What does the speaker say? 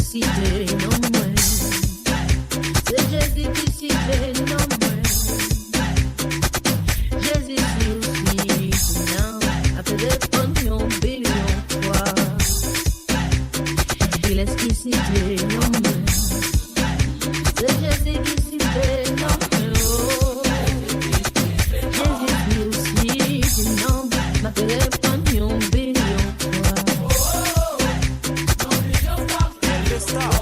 décidé, non, ouais. C'est Jésus qui décidé, non, ouais. Jésus aussi, non. Après des pognons, billions, quoi. Il est qui décidé, non, ouais. C'est Jésus qui décidé, non, ouais. Jésus aussi, non. Après des pognons, billions, quoi. Stop.